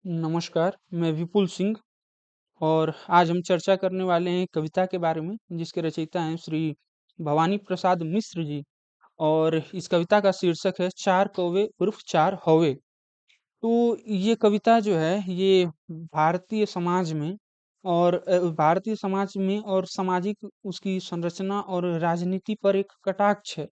नमस्कार, मैं विपुल सिंह और आज हम चर्चा करने वाले हैं कविता के बारे में जिसके रचयिता हैं श्री भवानी प्रसाद मिश्र जी। और इस कविता का शीर्षक है चार कौवे उर्फ चार हौवे। तो ये कविता जो है ये भारतीय समाज में और भारतीय समाज में और सामाजिक उसकी संरचना और राजनीति पर एक कटाक्ष है।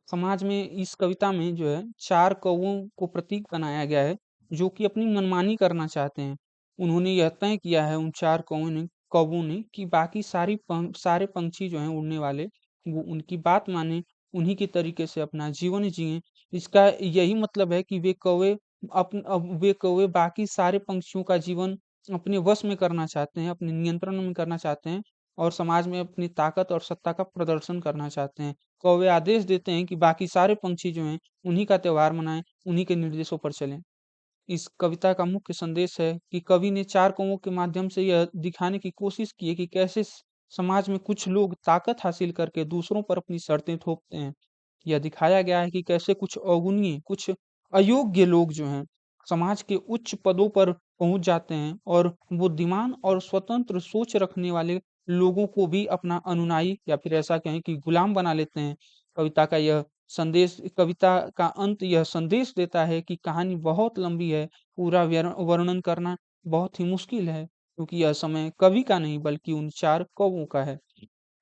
समाज में इस कविता में जो है चार कौवों को प्रतीक बनाया गया है जो कि अपनी मनमानी करना चाहते हैं। उन्होंने यह तय किया है उन चार कौवों ने कि बाकी सारे पंछी जो हैं उड़ने वाले वो उनकी बात माने, उन्हीं के तरीके से अपना जीवन जिएं। इसका यही मतलब है कि वे कौवे बाकी सारे पंछियों का जीवन अपने वश में करना चाहते हैं, अपने नियंत्रण में करना चाहते हैं और समाज में अपनी ताकत और सत्ता का प्रदर्शन करना चाहते हैं। कौवे आदेश देते हैं कि बाकी सारे पंछी जो हैं उन्हीं का त्योहार मनाएं, उन्हीं के निर्देशों पर चलें। इस कविता का मुख्य संदेश है कि कवि ने चार कौवों के माध्यम से यह दिखाने की कोशिश की है कि कैसे समाज में कुछ लोग ताकत हासिल करके दूसरों पर अपनी शर्तें थोपते हैं। यह दिखाया गया है कि कैसे कुछ अवगुणीय, कुछ अयोग्य लोग जो हैं समाज के उच्च पदों पर पहुंच जाते हैं और बुद्धिमान और स्वतंत्र सोच रखने वाले लोगों को भी अपना अनुनायी या फिर ऐसा कहें कि गुलाम बना लेते हैं। कविता का अंत यह संदेश देता है कि कहानी बहुत लंबी है, पूरा वर्णन करना बहुत ही मुश्किल है क्योंकि यह समय कवि का नहीं बल्कि उन चार कौवों का है।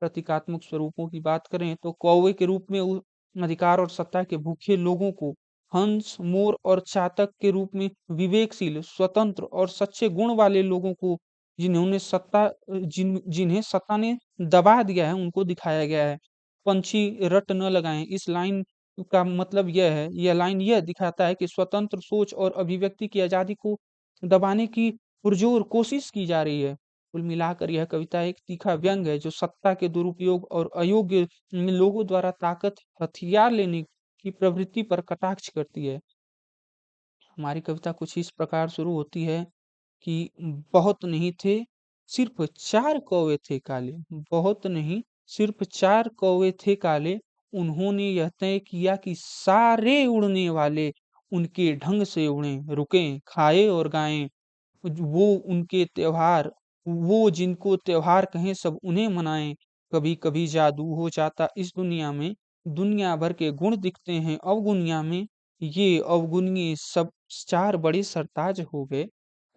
प्रतीकात्मक स्वरूपों की बात करें तो कौवे के रूप में अधिकार और सत्ता के भूखे लोगों को, हंस, मोर और चातक के रूप में विवेकशील, स्वतंत्र और सच्चे गुण वाले लोगों को जिन्हें सत्ता ने दबा दिया है उनको दिखाया गया है। पंछी रट न लगाएं, इस लाइन का मतलब यह लाइन यह दिखाता है कि स्वतंत्र सोच और अभिव्यक्ति की आजादी को दबाने की पुरजोर कोशिश की जा रही है। कुल मिलाकर यह कविता एक तीखा व्यंग है जो सत्ता के दुरुपयोग और अयोग्य लोगों द्वारा ताकत हथियार लेने की प्रवृत्ति पर कटाक्ष करती है। हमारी कविता कुछ इस प्रकार शुरू होती है कि बहुत नहीं थे, सिर्फ चार कौवे थे काले। बहुत नहीं, सिर्फ चार कौवे थे काले। उन्होंने यह तय किया कि सारे उड़ने वाले उनके ढंग से उड़ें, रुकें, खाएं और गाएं। वो उनके त्योहार, वो जिनको त्योहार कहें सब उन्हें मनाएं। कभी कभी जादू हो जाता इस दुनिया में, दुनिया भर के गुण दिखते हैं अवगुनिया में। ये अवगुणिये सब चार बड़े सरताज हो गए।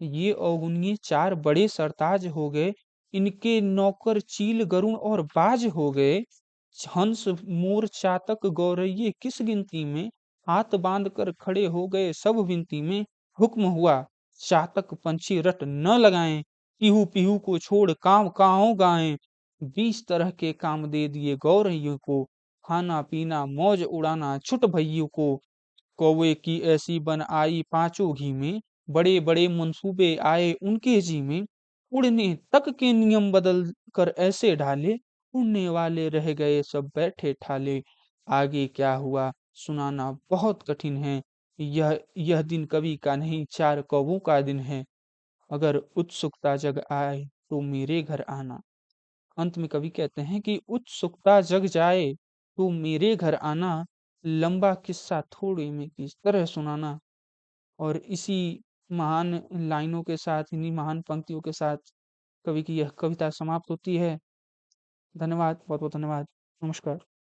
ये अवगुणिये चार बड़े सरताज हो गए। इनके नौकर चील गरुण और बाज हो गए। हंस मोर चातक गौरैये किस गिनती में, हाथ बांध कर खड़े हो गए सब विनती में। हुक्म हुआ चातक पंछी रट न लगाएं, पीहू पीहू को छोड़ काव काव गाएं। 20 तरह के काम दे दिए गौरैयों को, खाना पीना मौज उड़ाना छुट भइयों को। कौवे की ऐसी बन आई पांचों घी में, बड़े बड़े मंसूबे आए उनके जी में। उड़ने तक के नियम बदल कर ऐसे ढाले, उड़ने वाले रह गए सब बैठे ठाले। आगे क्या हुआ सुनाना बहुत कठिन है, यह दिन कवि का नहीं चार कौवों का दिन है। अगर उत्सुकता जग आए तो मेरे घर आना। अंत में कवि कहते हैं कि उत्सुकता जग जाए तो मेरे घर आना, लंबा किस्सा थोड़े में किस तरह सुनाना। और इसी महान लाइनों के साथ, इन्हीं महान पंक्तियों के साथ कवि की यह कविता समाप्त होती है। धन्यवाद, बहुत बहुत धन्यवाद। नमस्कार।